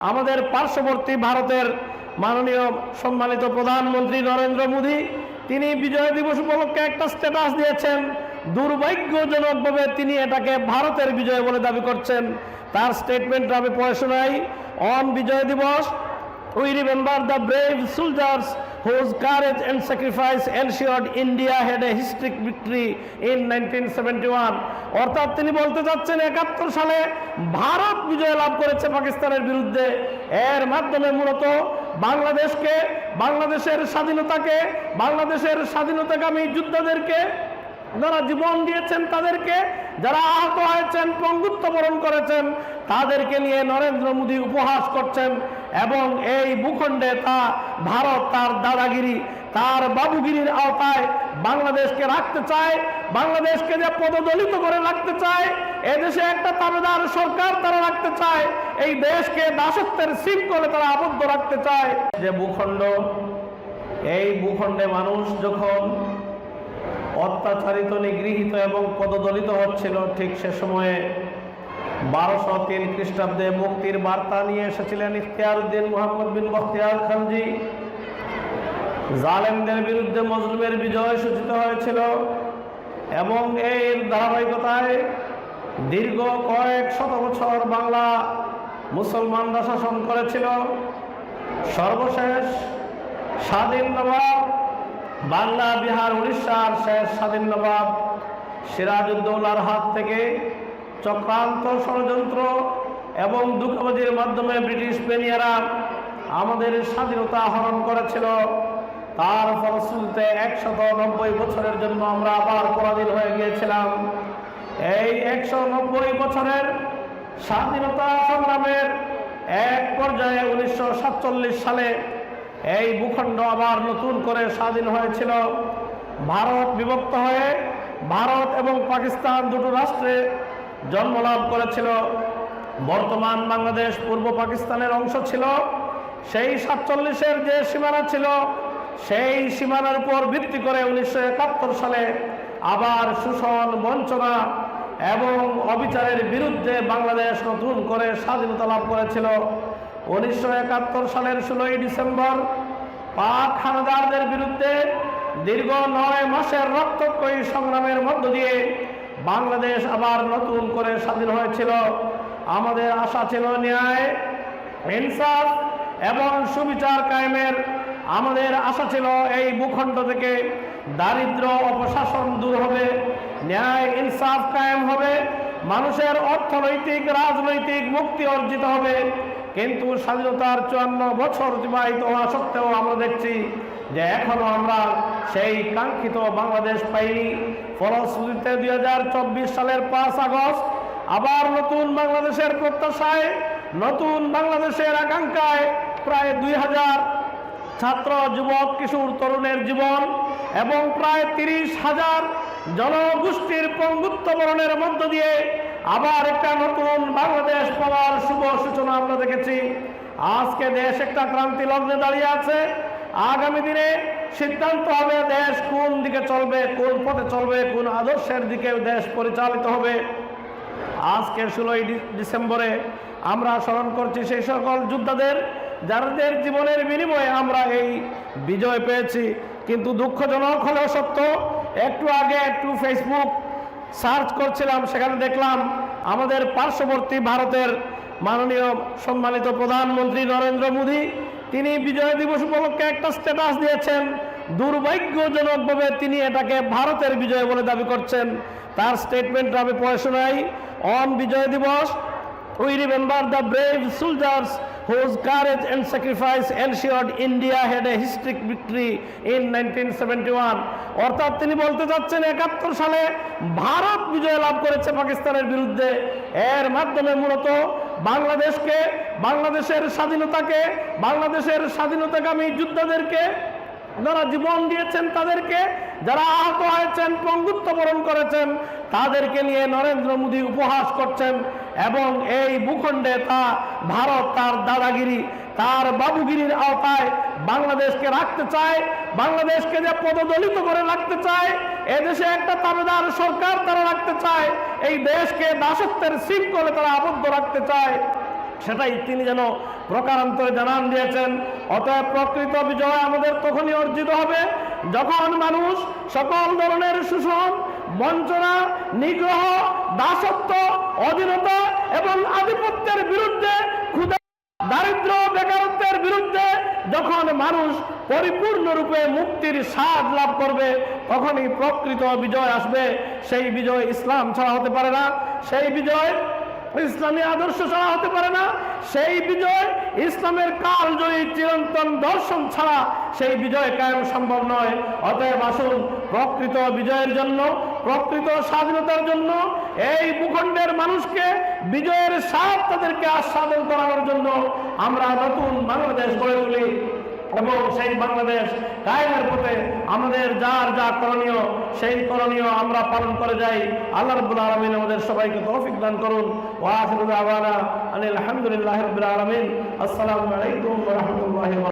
আমাদের পার্শ্ববর্তী ভারতের মাননীয় সম্মানিত প্রধানমন্ত্রী নরেন্দ্র মোদী তিনি বিজয় দিবস উপলক্ষে একটা স্ট্যাটাস দিয়েছেন। দুর্ভাগ্যজনকভাবে তিনি এটাকে ভারতের বিজয় বলে দাবি করছেন। তার স্টেটমেন্ট আমি পড়ে শোনাই। অন বিজয় দিবস we remember the brave soldiers whose courage and sacrifice ensured India had a historic victory in 1971. অর্থাৎ তিনি বলতে চাচ্ছেন 71 সালে ভারত বিজয় লাভ করেছে পাকিস্তানের বিরুদ্ধে। এর মাধ্যমে মূলত বাংলাদেশের স্বাধীনতাকামী যোদ্ধাদেরকে যারা জীবন দিয়েছেন, তাদেরকে যারা আহত হয়েছেন, পঙ্গুত্ব বরণ করেছেন, তাদেরকে নিয়ে নরেন্দ্র মোদী উপহাস করছেন এবং এই ভূখণ্ডে ভারত তার দাদাগিরি, তার বাবুগিরির আওতায় বাংলাদেশকে রাখতে চায়। বাংলাদেশকে যে পদদলিত করে রাখতে চায়, এদেশে একটা তাবেদার সরকার তারা রাখতে চায়, এই দেশকে দাসত্বের শৃঙ্খলে তারা আবদ্ধ রাখতে চায়। যে ভূখণ্ড, এই ভূখণ্ডে মানুষ যখন অত্যাচারিত, নিগৃহীত এবং পদদলিত হচ্ছিল, ঠিক সে সময়ে 1203 খ্রিস্টাব্দে মুক্তির বার্তা নিয়ে এসেছিলেন ইখতিয়ার উদ্দিন মোহাম্মদ বিন বখতিয়ার খালজি। জালেমদের বিরুদ্ধে মজলুমের বিজয় সূচিত হয়েছিল এবং এর ধারাবাহিকতায় দীর্ঘ কয়েক শত বছর বাংলা মুসলমানরা শাসন করেছিল। সর্বশেষ স্বাধীন নবাব, বাংলা, বিহার, উড়িষ্যার শেষ স্বাধীন নবাব সিরাজউদ্দৌলার হাত থেকে চক্রান্ত, ষড়যন্ত্র এবং দুঃখবাজির মাধ্যমে ব্রিটিশ বেনিয়ারা আমাদের স্বাধীনতা হরণ করেছিল। তার ফলশ্রুতিতে 190 বছরের জন্য আমরা আবার পরাধীন হয়ে গিয়েছিলাম। এই 190 বছরের স্বাধীনতা সংগ্রামের এক পর্যায়ে 1947 সালে এই ভূখণ্ড আবার নতুন করে স্বাধীন হয়েছিল। ভারত বিভক্ত হয়ে ভারত এবং পাকিস্তান দুটো রাষ্ট্রে জন্মলাভ করেছিল। বর্তমান বাংলাদেশ পূর্ব পাকিস্তানের অংশ ছিল। সেই 47-এর যে সীমানা ছিল, সেই সীমানার উপর ভিত্তি করে 1971 সালে আবার শোষণ, বঞ্চনা এবং অবিচারের বিরুদ্ধে বাংলাদেশ নতুন করে স্বাধীনতা লাভ করেছিল। 1971 সালের 16ই ডিসেম্বর পাক হানাদারদের বিরুদ্ধে দীর্ঘ 9 মাসের রক্তক্ষয়ী সংগ্রামের মধ্য দিয়ে বাংলাদেশ আবার নতুন করে স্বাধীন হয়েছিল। আমাদের আশা ছিল ন্যায়, ইনসাফ এবং সুবিচার কায়েমের। আমাদের আশা ছিল এই ভূখণ্ড থেকে দারিদ্র, অপশাসন দূর হবে, ন্যায় ইনসাফ কায়েম হবে, মানুষের অর্থনৈতিক, রাজনৈতিক মুক্তি অর্জিত হবে। কিন্তু স্বাধীনতার 54 বছর অতিবাহিত হওয়া সত্ত্বেও আমরা দেখছি যে এখনো আমরা সেই কাঙ্ক্ষিত বাংলাদেশ পাইনি। ফলশ্রুতিতে 2024 সালের 5 আগস্ট আবার নতুন বাংলাদেশের প্রত্যাশায়, নতুন বাংলাদেশের আকাঙ্ক্ষায় প্রায় 2000 ছাত্র, যুবক, কিশোর, তরুণের জীবন এবং প্রায় 30,000 জনগোষ্ঠীর পঙ্গুত্ব বরণের মধ্য দিয়ে আবার একটা নতুন বাংলাদেশ পাওয়ার শুভ সূচনা আমরা দেখেছি। আজকে দেশ একটা ক্রান্তি লগ্নে দাঁড়িয়ে আছে। আগামী দিনে সিদ্ধান্ত হবে দেশ কোন দিকে চলবে, কোন পথে চলবে, কোন আদর্শের দিকে দেশ পরিচালিত হবে। আজকে 16ই ডিসেম্বরে আমরা স্মরণ করছি সেই সকল যোদ্ধাদের, যাদের জীবনের বিনিময়ে আমরা এই বিজয় পেয়েছি। কিন্তু দুঃখজনক হলেও সত্য, একটু আগে ফেসবুক সার্চ করছিলাম, সেখানে দেখলাম আমাদের পার্শ্ববর্তী ভারতের মাননীয় সম্মানিত প্রধানমন্ত্রী নরেন্দ্র মোদী তিনি বিজয় দিবস উপলক্ষে একটা স্ট্যাটাস দিয়েছেন। দুর্ভাগ্যজনকভাবে তিনি এটাকে ভারতের বিজয় বলে দাবি করছেন। তার স্টেটমেন্ট আমি পড়ে শোনাই। অন বিজয় দিবস we remember the brave soldiers whose courage and sacrifice ensured India had a historic victory in 1971. অর্থাৎ তিনি বলতে চাচ্ছেন 71 সালে ভারত বিজয় লাভ করেছে পাকিস্তানের বিরুদ্ধে। এর মাধ্যমে মূলত বাংলাদেশের স্বাধীনতাকামী যোদ্ধাদেরকে যারা জীবন দিয়েছেন, তাদেরকে যারা আহত হয়েছেন, পঙ্গুত্ব বরণ করেছেন, তাদেরকে নিয়ে নরেন্দ্র মোদী উপহাস করছেন এবং এই ভূখণ্ডে ভারত তার দাদাগিরি, তার বাবুগিরির আওতায় বাংলাদেশকে রাখতে চায়। বাংলাদেশকে যে পদদলিত করে রাখতে চায়, এদেশে একটা তাবেদার সরকার তারা রাখতে চায়, এই দেশকে দাসত্বের শৃঙ্খলে তারা আবদ্ধ রাখতে চায়। সেটাই তিনি যেন প্রকারান্তরে জানান দিয়েছেন। অতএব প্রকৃত বিজয় আমাদের তখনই অর্জিত হবে যখন মানুষ সকল ধরনের শোষণ, বঞ্চনা, নিগ্রহ, দাসত্ব, অধীনতা এবং আধিপত্যের বিরুদ্ধে, ক্ষুধা, দারিদ্র, বেকারত্বের বিরুদ্ধে যখন মানুষ পরিপূর্ণরূপে মুক্তির স্বাদ লাভ করবে, তখনই প্রকৃত বিজয় আসবে। সেই বিজয় ইসলাম ছাড়া হতে পারে না, সেই বিজয় ইসলামী আদর্শ ছাড়া হতে পারে না, সেই বিজয় ইসলামের কালজয়ী চিরন্তন দর্শন ছাড়া সেই বিজয় কায়েম সম্ভব নয়। অতএব আসুন প্রকৃত বিজয়ের জন্য, প্রকৃত স্বাধীনতার জন্য এই ভূখণ্ডের মানুষকে বিজয়ের স্বাদ তাদেরকে আস্বাদন করানোর জন্য আমরা নতুন বাংলাদেশ গড়ে তুলি এবং সেই বাংলাদেশ কায়েমের পথে আমাদের যার যা করণীয় সেই করণীয় আমরা পালন করে যাই। আল্লাহ রাব্বুল আলামিন আমাদের সবাইকে তৌফিক দান করুন। ওয়া আখিরু দাওয়ানা আনিল হামদুলিল্লাহি রাব্বিল আলামিন। আসসালামু আলাইকুম ওয়া রাহমাতুল্লাহ।